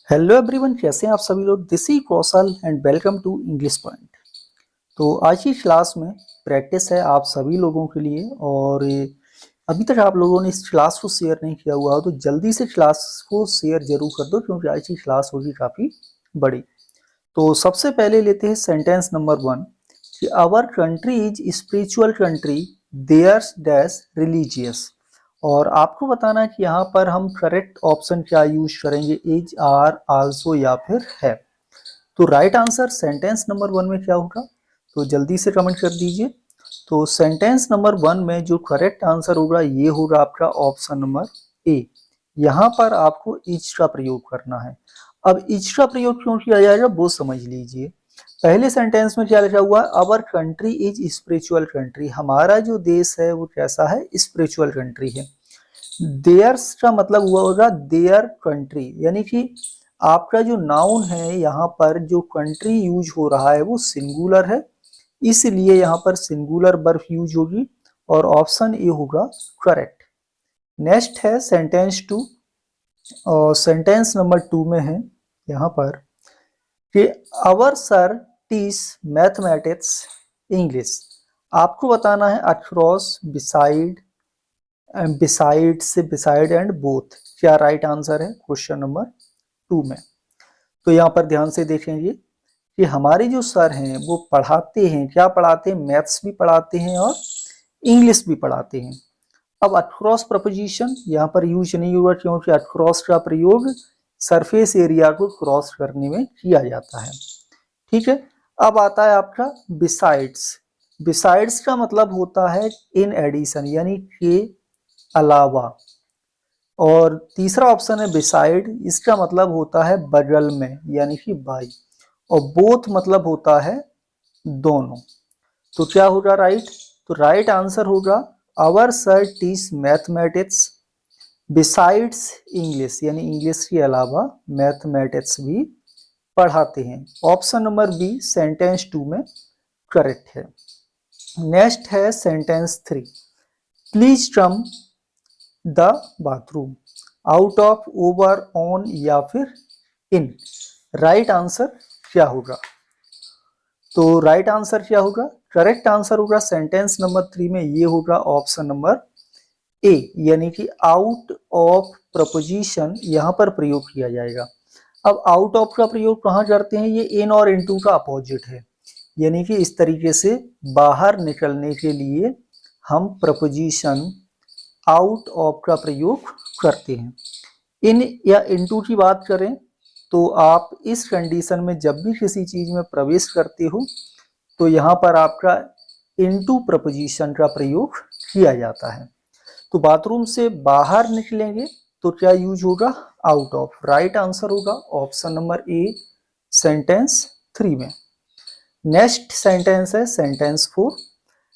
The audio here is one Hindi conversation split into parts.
हेलो एवरीवन, कैसे हैं आप सभी लोग। This is Kaushal and welcome to English point. तो आज की क्लास में प्रैक्टिस है आप सभी लोगों के लिए। और अभी तक आप लोगों ने इस क्लास को शेयर नहीं किया हुआ हो तो जल्दी से क्लास को शेयर जरूर कर दो, क्योंकि आज की क्लास होगी काफ़ी बड़ी। तो सबसे पहले लेते हैं सेंटेंस नंबर 1 कि our country is spiritual country, there's dash religious. और आपको बताना है कि यहाँ पर हम करेक्ट ऑप्शन क्या यूज करेंगे, इज, आर, आल्सो या फिर है। तो राइट आंसर सेंटेंस नंबर 1 में क्या होगा, तो जल्दी से कमेंट कर दीजिए। तो सेंटेंस नंबर 1 में जो करेक्ट आंसर होगा ये होगा आपका ऑप्शन नंबर ए। यहाँ पर आपको इज का प्रयोग करना है। अब इज का प्रयोग क्यों किया जाएगा वो समझ लीजिए। पहले सेंटेंस में क्या लिखा हुआ है, our country is spiritual country. हमारा जो देश है वो कैसा है, स्पिरिचुअल कंट्री है। देयर्स का मतलब हुआ होगा देयर कंट्री, यानी कि आपका जो नाउन है यहाँ पर जो कंट्री यूज हो रहा है वो सिंगुलर है, इसलिए यहाँ पर सिंगुलर वर्ब यूज होगी और ऑप्शन ए होगा करेक्ट। नेक्स्ट है सेंटेंस 2। और सेंटेंस नंबर 2 में है यहाँ पर कि our sir teach mathematics English. आपको बताना है अक्रॉस, बिसाइड, बिसाइड से बिसाइड एंड बोथ। क्या राइट आंसर है क्वेश्चन नंबर 2 में। तो यहाँ पर ध्यान से देखेंगे कि हमारे जो सर हैं वो पढ़ाते हैं, क्या पढ़ाते हैं, मैथ्स भी पढ़ाते हैं और इंग्लिश भी पढ़ाते हैं। अब अक्रॉस प्रपोजिशन यहाँ पर यूज नहीं हुआ, क्योंकि अक्रॉस का प्रयोग सरफेस एरिया को क्रॉस करने में किया जाता है। ठीक है। अब आता है आपका बिसाइड्स। बिसाइड्स का मतलब होता है इन एडिशन, यानी के अलावा। और तीसरा ऑप्शन है बिसाइड, इसका मतलब होता है बगल में, यानी कि बाई। और बोथ मतलब होता है दोनों। तो क्या होगा राइट, तो राइट आंसर होगा our sir teach mathematics besides English, यानी इंग्लिश के अलावा मैथमेटिक्स भी पढ़ाते हैं। ऑप्शन नंबर बी सेंटेंस 2 में करेक्ट है। नेक्स्ट है sentence 3। Please come the bathroom, out of, over, on या फिर इन। राइट आंसर क्या होगा, तो राइट आंसर क्या होगा, करेक्ट आंसर होगा सेंटेंस नंबर 3 में ये होगा ऑप्शन नंबर ए, यानी कि आउट ऑफ प्रपोजिशन यहाँ पर प्रयोग किया जाएगा। अब आउट ऑफ का प्रयोग कहाँ करते हैं, ये इन और इनटू का अपोजिट है, यानी कि इस तरीके से बाहर निकलने के लिए हम प्रपोजिशन आउट ऑफ का प्रयोग करते हैं। इन या इनटू की बात करें तो आप इस कंडीशन में जब भी किसी चीज में प्रवेश करते हो तो यहाँ पर आपका इनटू प्रपोजिशन का प्रयोग किया जाता है। तो बाथरूम से बाहर निकलेंगे तो क्या यूज होगा, आउट ऑफ। राइट आंसर होगा ऑप्शन नंबर ए सेंटेंस 3 में। नेक्स्ट सेंटेंस है सेंटेंस 4।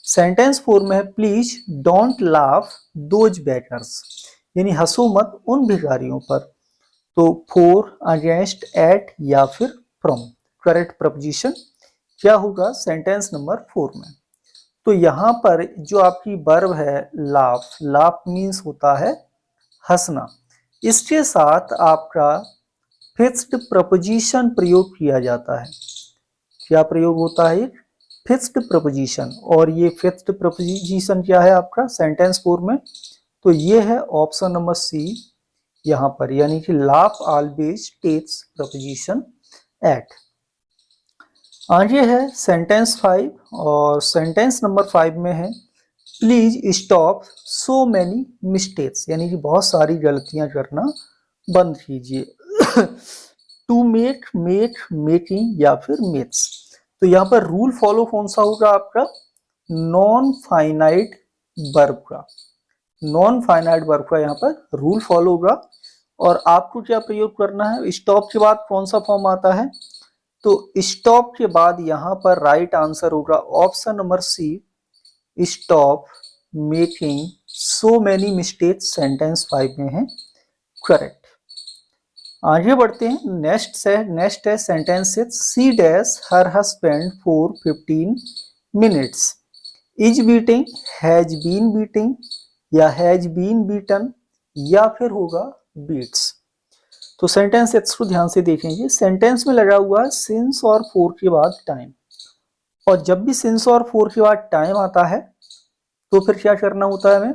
सेंटेंस 4 में है please don't laugh those bakers, यानी हंसो मत उन भिखारियों पर। तो फॉर, अगेंस्ट, एट या फिर फ्रॉम। करेक्ट प्रपोजिशन क्या होगा सेंटेंस नंबर 4 में। तो यहाँ पर जो आपकी वर्ब है लाफ, लाफ मीन्स होता है हंसना, इसके साथ आपका फिक्स्ड प्रपोजिशन प्रयोग किया जाता है। क्या प्रयोग होता है, फिक्स्ड प्रपोजिशन। और ये फिक्स्ड प्रपोजिशन क्या है आपका सेंटेंस 4 में, तो ये है ऑप्शन नंबर सी यहाँ पर, यानी कि laugh always takes preposition at. आगे है सेंटेंस 5। और सेंटेंस नंबर 5 में है please stop so many mistakes, यानी कि बहुत सारी गलतियां करना बंद कीजिए। टू मेक, मेक, मेकिंग या फिर मेक्स। तो यहाँ पर रूल फॉलो कौन सा होगा आपका, नॉन फाइनाइट वर्ब का। नॉन फाइनाइट वर्ब का यहाँ पर रूल फॉलो होगा। और आपको क्या प्रयोग करना है, स्टॉप के बाद कौन सा फॉर्म आता है, तो स्टॉप के बाद यहाँ पर राइट आंसर होगा option number C, stop making so many mistakes. Sentence 5 में है करेक्ट। आगे बढ़ते हैं। नेक्स्ट है sentence 6। She dash her husband for 15 minutes, is beating, has been beating या हैज बीन बीटन या फिर होगा बीट्स। तो सेंटेंस एक्स को ध्यान से देखेंगे। सेंटेंस में लगा हुआ है सिंस और फॉर के बाद टाइम, और जब भी सिंस और फॉर के बाद टाइम आता है तो फिर क्या करना होता है हमें,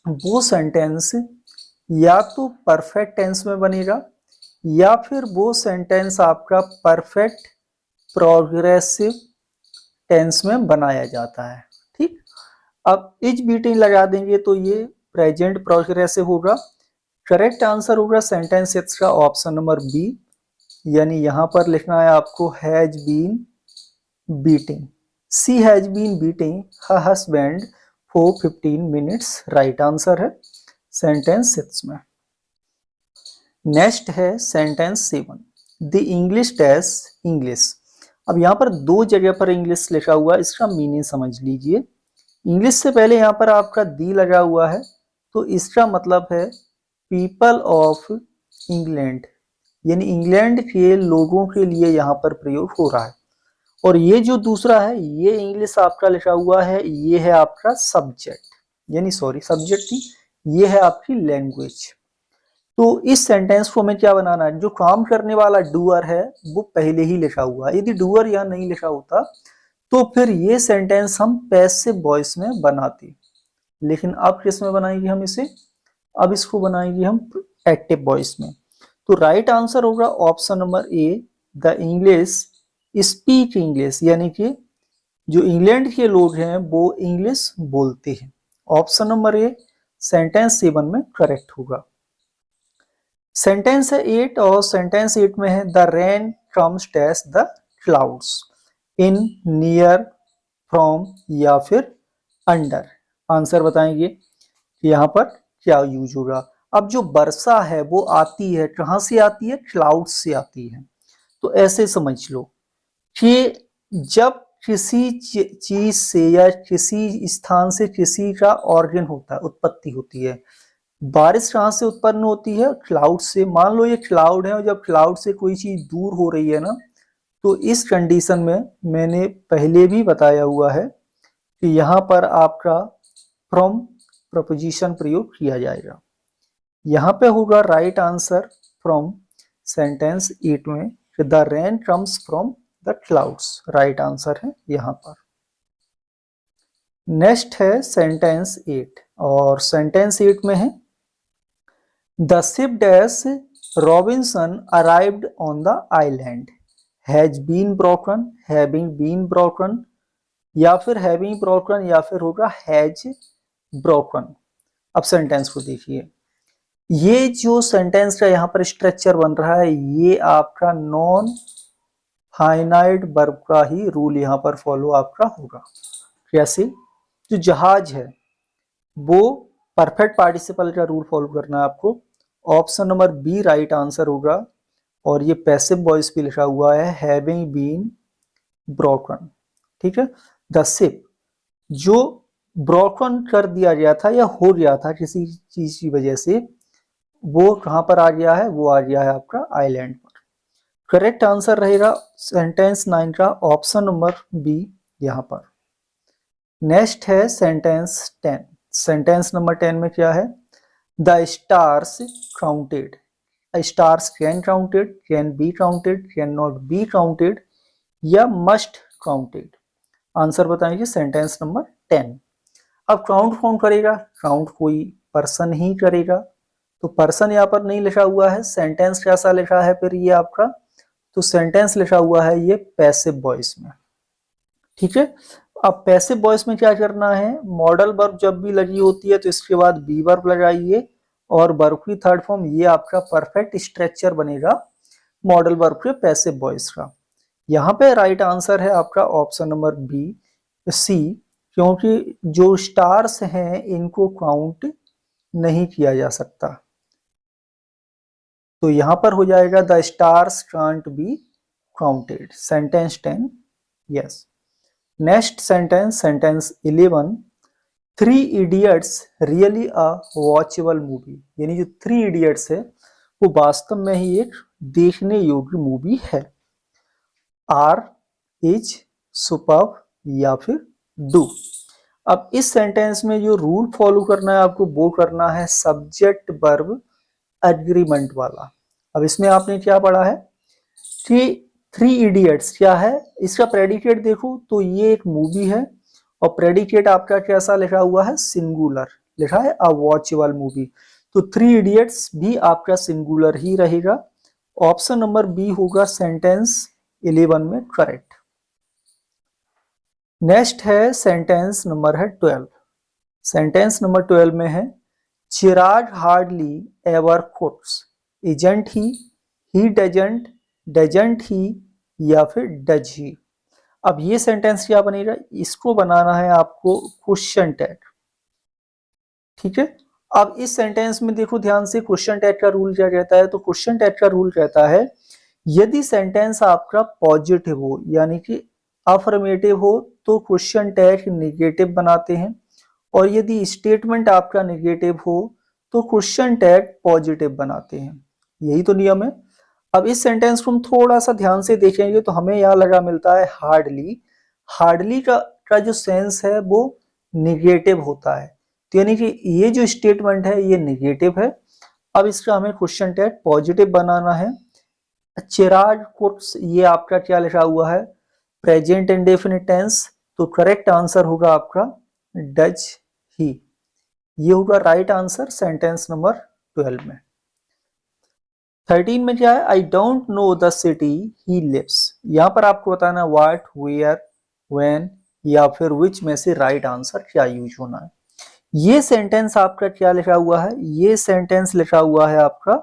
वो सेंटेंस या तो परफेक्ट टेंस में बनेगा या फिर वो सेंटेंस आपका परफेक्ट प्रोग्रेसिव टेंस में बनाया जाता है। ठीक, अब इज बीटिंग लगा देंगे तो ये प्रेजेंट प्रोग्रेसिव होगा। करेक्ट आंसर होगा सेंटेंस एक्स का ऑप्शन नंबर बी, यानी यहां पर लिखना है आपको has been beating, she has been beating her husband for 15 minutes, right answer है सेंटेंस एक्स में। नेक्स्ट है sentence 7, the English test English. अब यहाँ पर दो जगह पर इंग्लिश लिखा हुआ है, इसका मीनिंग समझ लीजिए। इंग्लिश से पहले यहाँ पर आपका दी लगा हुआ है, तो इसका मतलब है पीपल ऑफ इंग्लैंड, यानी इंग्लैंड के लोगों के लिए यहाँ पर प्रयोग हो रहा है। और ये जो दूसरा है, ये इंग्लिश आपका लिखा हुआ है, ये है आपका सब्जेक्ट, यानी सॉरी सब्जेक्ट नहीं, ये है आपकी लैंग्वेज। तो इस सेंटेंस को हमें क्या बनाना है, जो काम करने वाला डूअर है वो पहले ही लिखा हुआ है। यदि डूअर यहाँ नहीं लिखा होता तो फिर ये सेंटेंस हम पैसिव वॉइस में बनाते, लेकिन अब किस में बनाएंगे हम इसे, अब इसको बनाएंगे हम एक्टिव वॉइस में। तो राइट आंसर होगा option number A, the English speak English, यानी कि जो इंग्लैंड के लोग हैं वो इंग्लिश बोलते हैं। ऑप्शन नंबर ए सेंटेंस 7 में करेक्ट होगा। सेंटेंस है 8, और सेंटेंस 8 में है द रेन कम्स टैस the clouds, in, near, from या फिर अंडर। आंसर बताएंगे कि यहाँ पर क्या यूज होगा। अब जो वर्षा है वो आती है, कहाँ से आती है, क्लाउड से आती है। तो ऐसे समझ लो कि जब किसी चीज से या किसी स्थान से किसी का ऑरिजिन होता है, उत्पत्ति होती है, बारिश कहाँ से उत्पन्न होती है, क्लाउड से। मान लो ये क्लाउड है और जब क्लाउड से कोई चीज दूर हो रही है ना, तो इस कंडीशन में मैंने पहले भी बताया हुआ है कि यहाँ पर आपका फ्रॉम प्रपोजिशन प्रयोग किया जाएगा। यहाँ पे होगा राइट आंसर फ्रॉम सेंटेंस 8 में, the rain comes from the clouds, right answer है यहाँ पर। नेक्स्ट है सेंटेंस 8, और सेंटेंस 8 में है the ship dash Robinson arrived on the island, has been broken, having been broken या फिर हैविंग ब्रोकन या फिर होगा हैज ब्रोकन। अब सेंटेंस को देखिए, ये जो सेंटेंस का यहाँ पर स्ट्रक्चर बन रहा है, ये आपका नॉन फाइनाइट वर्ब का ही रूल यहाँ पर फॉलो आपका होगा। कैसे, जो जहाज है वो परफेक्ट पार्टिसिपल का रूल फॉलो करना है आपको। Option number B right answer होगा, और ये पैसिव वॉइस भी लिखा हुआ है, हैविंग बीन ब्रोकन। ठीक है, द शिप जो ब्रोकन कर दिया गया था या हो गया था किसी चीज की वजह से, वो कहां पर आ गया है, वो आ गया है आपका आइलैंड पर। करेक्ट आंसर रहेगा सेंटेंस 9 का ऑप्शन नंबर बी यहाँ पर। नेक्स्ट है सेंटेंस 10, सेंटेंस नंबर 10 में क्या है, the stars counted, stars can counted, can be counted, can not be counted या मस्ट काउंटेड। आंसर बताएंगे सेंटेंस नंबर 10। अब काउंट कौन करेगा, काउंट कोई पर्सन ही करेगा, तो पर्सन यहाँ पर नहीं लिखा हुआ है। सेंटेंस कैसा लिखा है फिर ये आपका, तो सेंटेंस लिखा हुआ है ये पैसिव वॉइस में। ठीक है, अब पैसिव वॉइस में क्या करना है, मॉडल वर्ब जब भी लगी होती है तो इसके बाद बी वर्ब लगाइए, और वर्ब की थर्ड फॉर्म, ये आपका परफेक्ट स्ट्रक्चर बनेगा मॉडल वर्ब के पैसिव वॉइस का। यहाँ पे राइट आंसर है आपका ऑप्शन नंबर बी सी, क्योंकि जो स्टार्स हैं इनको काउंट नहीं किया जा सकता, तो यहाँ पर हो जाएगा the stars can't be counted, sentence 10 yes. Next sentence, sentence 11, three idiots really a watchable movie, यानी जो थ्री इडियट्स है वो वास्तव में ही एक देखने योग्य मूवी है। आर, इज, सुपर्ब या फिर डू। अब इस सेंटेंस में जो रूल फॉलो करना है आपको वो करना है सब्जेक्ट वर्ब एग्रीमेंट वाला। अब इसमें आपने क्या पढ़ा है कि थ्री इडियट्स क्या है, इसका प्रेडिकेट देखो तो ये एक मूवी है और प्रेडिकेट आपका कैसा लिखा हुआ है, सिंगुलर लिखा है, अ वॉचेबल मूवी। तो थ्री इडियट्स भी आपका सिंगुलर ही रहेगा। ऑप्शन नंबर बी होगा सेंटेंस 11 में करेक्ट। नेक्स्ट है सेंटेंस नंबर है 12। सेंटेंस नंबर 12 में है Chirag hardly ever cooks, isn't he doesn't he या फिर डज ही। अब ये सेंटेंस क्या बनेगा, इसको बनाना है आपको क्वेश्चन टैग, ठीक है। अब इस सेंटेंस में देखो ध्यान से, क्वेश्चन टैग का रूल क्या कहता है, तो क्वेश्चन टैग का रूल कहता है यदि सेंटेंस आपका पॉजिटिव हो यानी कि अफर्मेटिव हो तो क्वेश्चन टैग निगेटिव बनाते हैं, और यदि स्टेटमेंट आपका नेगेटिव हो तो क्वेश्चन टैग पॉजिटिव बनाते हैं। यही तो नियम है। अब इस सेंटेंस को हम थोड़ा सा ध्यान से देखेंगे तो हमें यहाँ लगा मिलता है हार्डली। हार्डली का जो सेंस है वो निगेटिव होता है, तो यानी कि ये जो स्टेटमेंट है ये निगेटिव है। अब इसका हमें क्वेश्चन टैग पॉजिटिव बनाना है। चिराग कुक्स, ये आपका क्या लिखा हुआ है, प्रेजेंट इंडेफिनिट टेंस, तो करेक्ट आंसर होगा आपका डज ही। ये होगा राइट आंसर सेंटेंस नंबर 12 में। 13 में क्या है, I don't know the city he lives. यहां पर आपको बताना व्हाट, वेयर, व्हेन या फिर विच में से राइट आंसर क्या यूज होना है। ये सेंटेंस आपका क्या लिखा हुआ है, ये सेंटेंस लिखा हुआ है आपका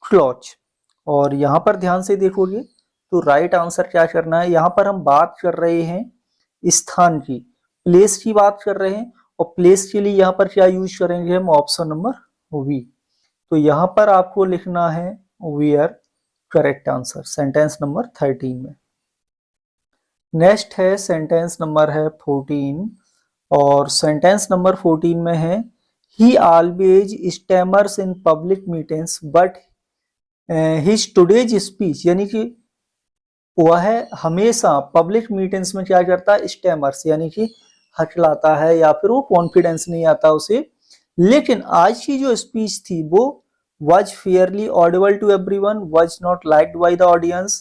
क्लॉज। और यहां पर ध्यान से देखोगे तो राइट आंसर क्या करना है, यहां पर हम बात कर रहे हैं स्थान की, प्लेस की बात कर रहे हैं, और प्लेस के लिए यहां पर क्या यूज करेंगे हम, ऑप्शन नंबर वी। तो यहां पर आपको लिखना है where, correct answer sentence number 13 में। नेक्स्ट है सेंटेंस नंबर है 14, और सेंटेंस नंबर 14 में है he always stammers in public meetings but his today's speech, यानी कि वह हमेशा पब्लिक मीटिंग्स में क्या करता है, स्टैमर्स यानी कि हकलाता है या फिर वो कॉन्फिडेंस नहीं आता उसे, लेकिन आज की जो स्पीच थी वो was fairly audible to everyone, was not liked by the audience,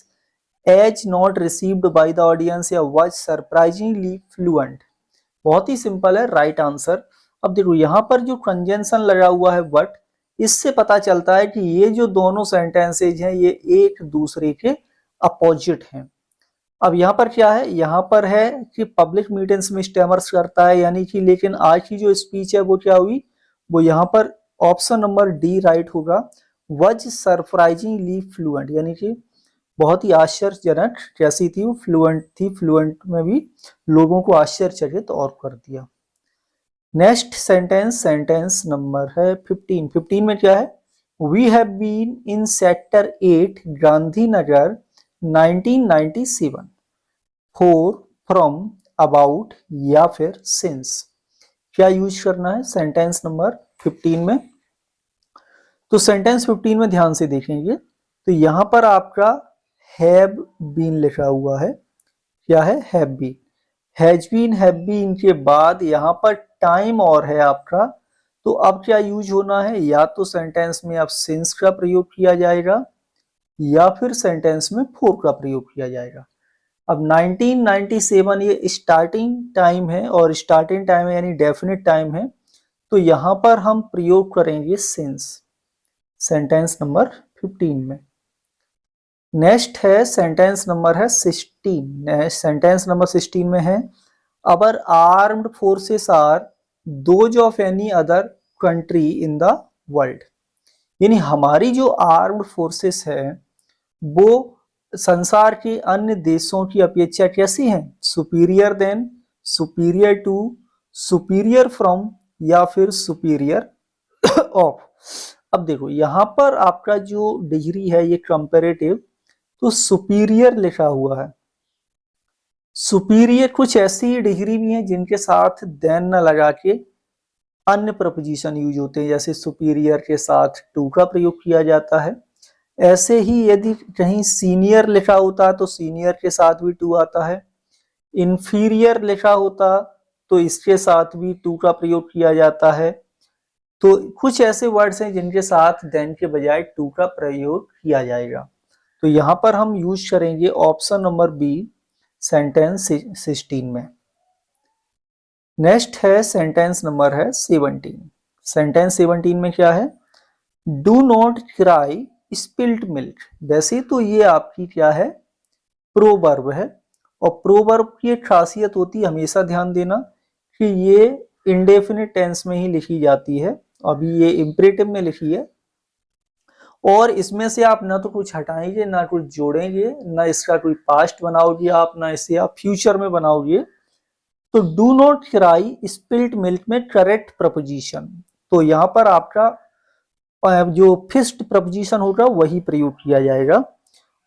as not received by the audience, या was surprisingly fluent। बहुत ही सिंपल है, राइट आंसर। अब देखो यहाँ पर जो कंजंक्शन लगा हुआ है बट, इससे पता चलता है कि ये जो दोनों सेंटेंसेज हैं ये एक दूसरे के अपोजिट हैं। अब यहाँ पर क्या है, यहाँ पर है कि पब्लिक मीटिंग्स में स्टैमर्स करता है यानी कि, लेकिन आज की जो स्पीच है वो क्या हुई, वो यहाँ पर ऑप्शन नंबर डी राइट होगा, वज सरप्राइजिंगली फ्लुएंट, यानी कि बहुत ही आश्चर्यजनक कैसी थी, वो फ्लुएंट थी, फ्लुएंट में भी लोगों को आश्चर्यचकित और कर दिया। नेक्स्ट सेंटेंस, सेंटेंस नंबर है 15। 15 में क्या है, we have been in sector 8 Gandhinagar 1997 for, from, about या फिर सिंस। क्या यूज करना है सेंटेंस नंबर 15 में, तो सेंटेंस 15 में ध्यान से देखेंगे तो यहां पर आपका हैव बीन लिखा हुआ है, क्या है, have been, has been, have been के बाद यहां पर टाइम और है आपका, तो अब क्या यूज होना है, या तो सेंटेंस में अब सिंस का प्रयोग किया जाएगा या फिर सेंटेंस में फॉर का प्रयोग किया जाएगा। अब 1997 ये स्टार्टिंग टाइम है, और स्टार्टिंग टाइम है यानी डेफिनेट टाइम है, तो यहां पर हम प्रयोग करेंगे सिंस सेंटेंस नंबर 15 में। नेक्स्ट है सेंटेंस नंबर है 16। सेंटेंस नंबर 16 में है our armed forces are those of any other country in the world, यानी हमारी जो आर्म्ड फोर्सेस है वो संसार के अन्य देशों की अपेक्षा कैसी हैं, superior than, superior to, superior from या फिर सुपीरियर ऑफ। अब देखो यहां पर आपका जो डिग्री है ये कंपैरेटिव, तो सुपीरियर लिखा हुआ है। सुपीरियर कुछ ऐसी डिग्री भी हैं जिनके साथ देन न लगा के अन्य प्रपोजिशन यूज होते हैं, जैसे सुपीरियर के साथ टू का प्रयोग किया जाता है। ऐसे ही यदि कहीं सीनियर लिखा होता तो सीनियर के साथ भी टू आता है, इंफीरियर लिखा होता तो इसके साथ भी टू का प्रयोग किया जाता है। तो कुछ ऐसे वर्ड्स हैं जिनके साथ देन के बजाय टू का प्रयोग किया जाएगा। तो यहाँ पर हम यूज करेंगे ऑप्शन नंबर बी सेंटेंस 16 में। नेक्स्ट है सेंटेंस नंबर है 17। सेंटेंस 17 में क्या है? Do not cry spilled milk. वैसे तो ये आपकी क्या है? प्रोवर्ब है, और प्रोवर्ब की एक खासियत होती है, हमेशा ध्यान देना कि ये इंडेफिनिट टेंस में ही लिखी जाती है। अभी ये इंपरेटिव में लिखी है, और इसमें से आप ना तो कुछ हटाएंगे ना कुछ जोड़ेंगे, ना इसका कोई पास्ट बनाओगे आप, ना इसे आप फ्यूचर में बनाओगे। तो do not cry spilled milk में करेक्ट प्रपोजिशन, तो यहाँ पर आपका जो फिक्स्ड प्रपोजिशन होगा वही प्रयोग किया जाएगा,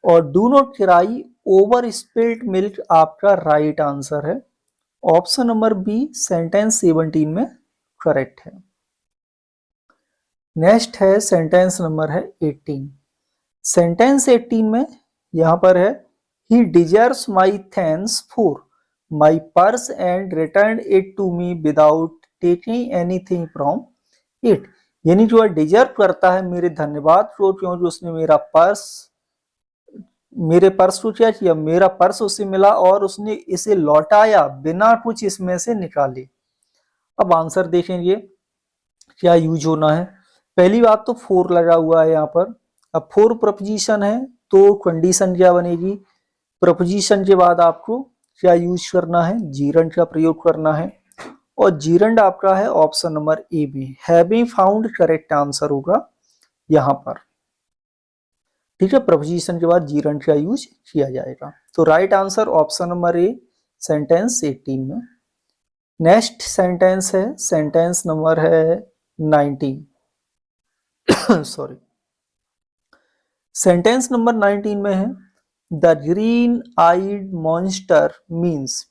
और do not cry over spilled milk आपका राइट आंसर है। ऑप्शन नंबर बी सेंटेंस 17 में करेक्ट है। नेक्स्ट है सेंटेंस नंबर है 18। सेंटेंस 18 में यहां पर है he deserves my thanks for my purse and return it to me without taking anything from it. यानी जो डिजर्व करता है मेरे धन्यवाद को, क्योंकि उसने मेरे पर्स को क्या किया, मेरा पर्स उसे मिला और उसने इसे लौटाया बिना कुछ इसमें से निकाले। अब आंसर देखेंगे क्या यूज होना है। पहली बात तो फोर लगा हुआ है यहाँ पर। अब फोर प्रपोजिशन है तो कंडीशन क्या बनेगी? प्रपोजिशन के बाद आपको क्या यूज करना है? जीरंड का प्रयोग करना है, और जीरंड आपका है ऑप्शन नंबर ए में हैविंग फाउंड करेक्ट आंसर होगा यहाँ पर। ठीक है, प्रपोजिशन के बाद जीरंड का यूज किया जाएगा। तो right answer option number A sentence 18 में। नेक्स्ट सेंटेंस है सेंटेंस नंबर है 19। सॉरी, सेंटेंस नंबर 19 में है the green eyed monster means.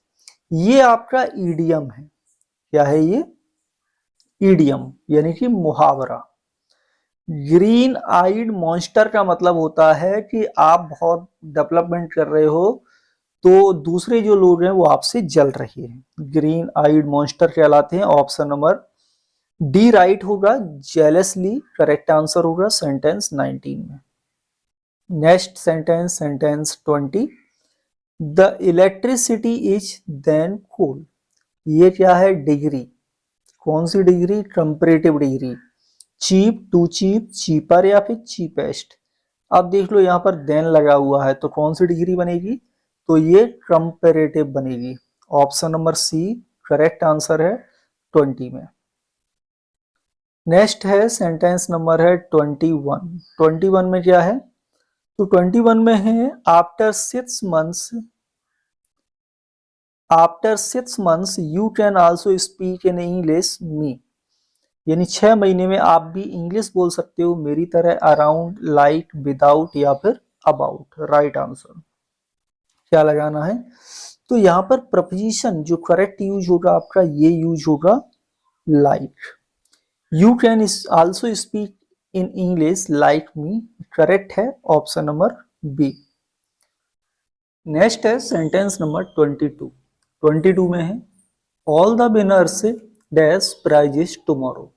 ये आपका ईडियम है। क्या है ये? ईडियम यानी कि मुहावरा। ग्रीन आइड मॉन्स्टर का मतलब होता है कि आप बहुत डेवलपमेंट कर रहे हो तो दूसरे जो लोग हैं वो आपसे जल रहे हैं, ग्रीन आइड मॉन्स्टर कहलाते हैं। ऑप्शन नंबर डी राइट होगा, जेलसली करेक्ट आंसर होगा सेंटेंस 19 में। Next sentence sentence 20। The electricity is than coal. ये क्या है? डिग्री। कौन सी degree? Comparative degree. Cheap, too cheap, cheaper या फिर चीपेस्ट। अब देख लो यहाँ पर देन लगा हुआ है तो कौन सी डिग्री बनेगी? तो ये कंपैरेटिव बनेगी। Option number C correct answer है 20 में। नेक्स्ट है सेंटेंस नंबर है 21। 21 में क्या है? तो 21 में है after 6 months you can also speak in English me. यानी 6 महीने में आप भी इंग्लिश बोल सकते हो मेरी तरह, अराउंड, लाइक, विदाउट या फिर अबाउट। राइट आंसर क्या लगाना है? तो यहाँ पर प्रपोजिशन जो करेक्ट यूज होगा आपका ये यूज होगा like. You can also speak in English like me, correct है ऑप्शन नंबर बी। नेक्स्ट है सेंटेंस नंबर 22। 22 में है all the winners dash prizes tomorrow.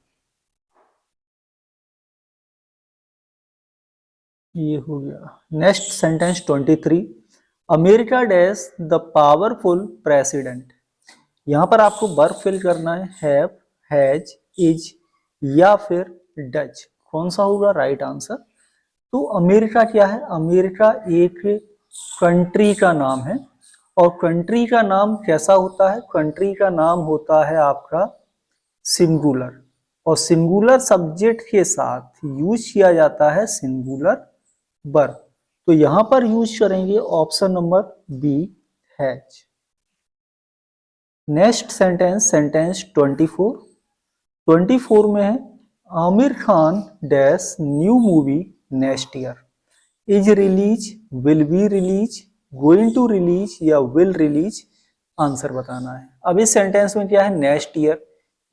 ये हो गया। Next sentence 23। America dash the powerful president. यहां पर आपको वर्ब फिल करना है, हैव, हैज, इज या फिर डज। कौन सा होगा राइट आंसर? तो अमेरिका क्या है? अमेरिका एक कंट्री का नाम है, और कंट्री का नाम कैसा होता है? कंट्री का नाम होता है आपका सिंगुलर, और सिंगुलर सब्जेक्ट के साथ यूज किया जाता है सिंगुलर वर्ब। तो यहां पर यूज करेंगे option number B has. Next sentence sentence 24। 24 में है Aamir Khan dash new movie next year. Is release, will be release, going to release या विल रिलीज, आंसर बताना है। अब इस सेंटेंस में क्या है? Next year.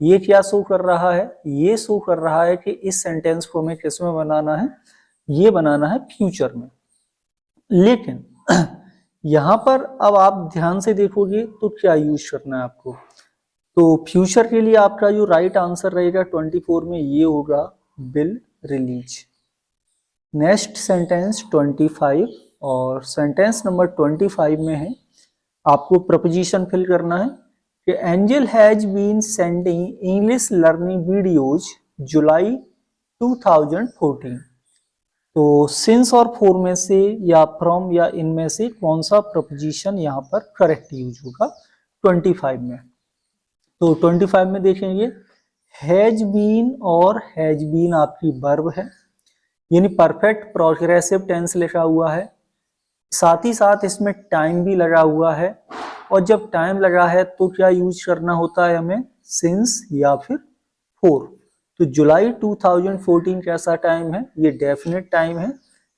ये क्या शो कर रहा है? ये शो कर रहा है कि इस सेंटेंस को हमें किस में बनाना है? ये बनाना है फ्यूचर में। लेकिन यहां पर अब आप ध्यान से देखोगे तो क्या यूज करना है आपको? तो फ्यूचर के लिए आपका जो राइट आंसर रहेगा 24 में ये होगा विल रिलीज। नेक्स्ट सेंटेंस 25 और सेंटेंस नंबर 25 में है, आपको प्रपोजिशन फिल करना है कि Angel has been sending English learning videos जुलाई 2014। तो सिंस और फॉर में से या फ्रॉम या इनमें से कौन सा प्रपोजिशन यहाँ पर करेक्ट यूज होगा 25 में। तो 25 में देखेंगे हैज बीन और हैज बीन आपकी वर्ब है, यानी परफेक्ट प्रोग्रेसिव टेंस लिखा हुआ है, साथ ही साथ इसमें टाइम भी लगा हुआ है। और जब टाइम लगा है तो क्या यूज करना होता है हमें, सिंस या फिर फॉर। तो जुलाई 2014 कैसा टाइम है, ये डेफिनेट टाइम है,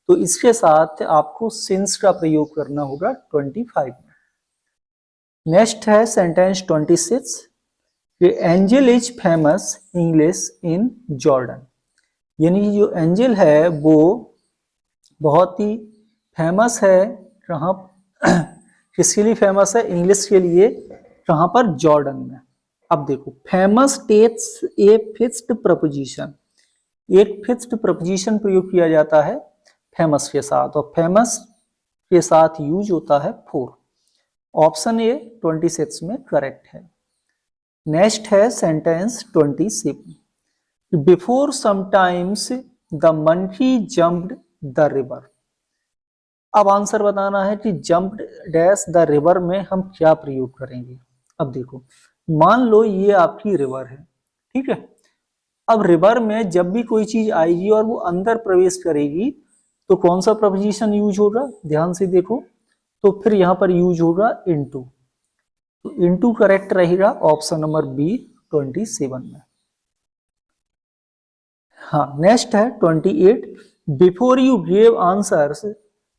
तो इसके साथ आपको सिंस का प्रयोग करना होगा 25 में। नेक्स्ट है सेंटेंस 26 कि angel is famous English in Jordan, यानी जो एंजल है वो बहुत ही फेमस है, कहाँ किसके लिए फेमस है, इंग्लिश के लिए, कहाँ पर, जॉर्डन में। अब देखो famous takes a fixed preposition, एक फिक्स्ड प्रपोजिशन प्रयोग किया जाता है फेमस के साथ, और फेमस के साथ यूज होता है फॉर। ऑप्शन ए 26 में करेक्ट है। नेक्स्ट है sentence 27, before sometimes the monkey jumped the river. अब आंसर बताना है कि जंप्ड डैश द रिवर में हम क्या प्रयोग करेंगे। अब देखो मान लो ये आपकी रिवर है, ठीक है। अब रिवर में जब भी कोई चीज आएगी और वो अंदर प्रवेश करेगी तो कौन सा प्रपोजिशन यूज होगा, ध्यान से देखो, तो फिर यहाँ पर यूज होगा इनटू। तो इनटू करेक्ट रहेगा ऑप्शन नंबर बी 27 में। हाँ नेक्स्ट है 28, before you give answers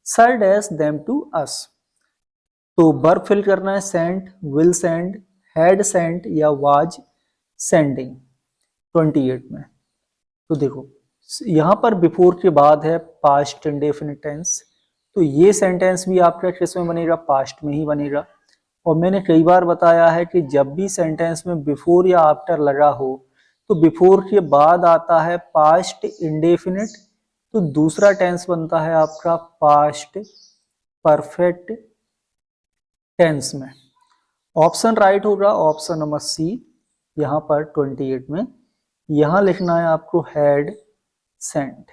sir dash them to us. तो वर्ब फिल करना है sent, will send, had sent या वाज सेंडिंग 28 में। तो देखो यहाँ पर बिफोर के बाद है पास्ट इंडेफिनिट टेंस, तो ये सेंटेंस भी आपका किस में बनेगा, पास्ट में ही बनेगा। और मैंने कई बार बताया है कि जब भी सेंटेंस में बिफोर या आफ्टर लगा हो तो बिफोर के बाद आता है पास्ट इंडेफिनिट, तो दूसरा टेंस बनता है आपका पास्ट परफेक्ट टेंस में। ऑप्शन राइट होगा ऑप्शन नंबर सी यहाँ पर 28 में। यहाँ लिखना है आपको हैड सेंट।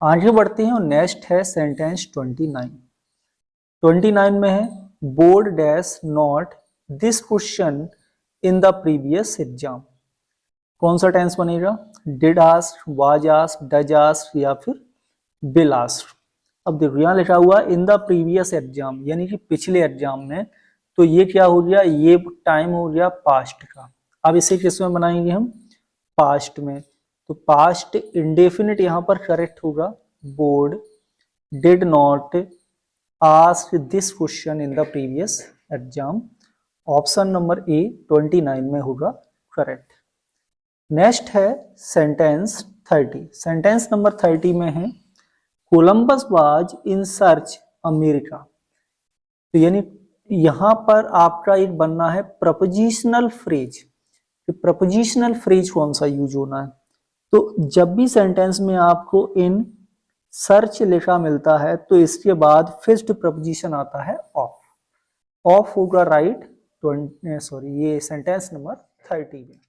आगे बढ़ते हैं और नेक्स्ट है सेंटेंस 29 में है, board dash not this question in the previous exam. कौन सा टेंस बनेगा, did ask, was ask, does ask या फिर विल आस्क। अब देखो यहाँ लिखा हुआ इन द प्रीवियस एग्जाम, यानी कि पिछले एग्जाम में, तो ये क्या हो गया, ये टाइम हो गया पास्ट का। अब इसे किस में बनाएंगे हम, पास्ट में। तो पास्ट इंडेफिनिट यहाँ पर करेक्ट होगा, board did not ask this question in the previous exam. Option number ए 29 में होगा करेक्ट। नेक्स्ट है सेंटेंस 30। सेंटेंस नंबर 30 में है, Columbus was in search America. तो यानी यहाँ पर आपका एक बनना है प्रपोजिशनल फ्रेज। तो प्रपोजिशनल फ्रेज कौन सा यूज होना है, तो जब भी सेंटेंस में आपको इन सर्च लिखा मिलता है तो इसके बाद फिक्स्ड प्रपोजिशन आता है ऑफ। ऑफ होगा राइट, ये सेंटेंस नंबर 30 में।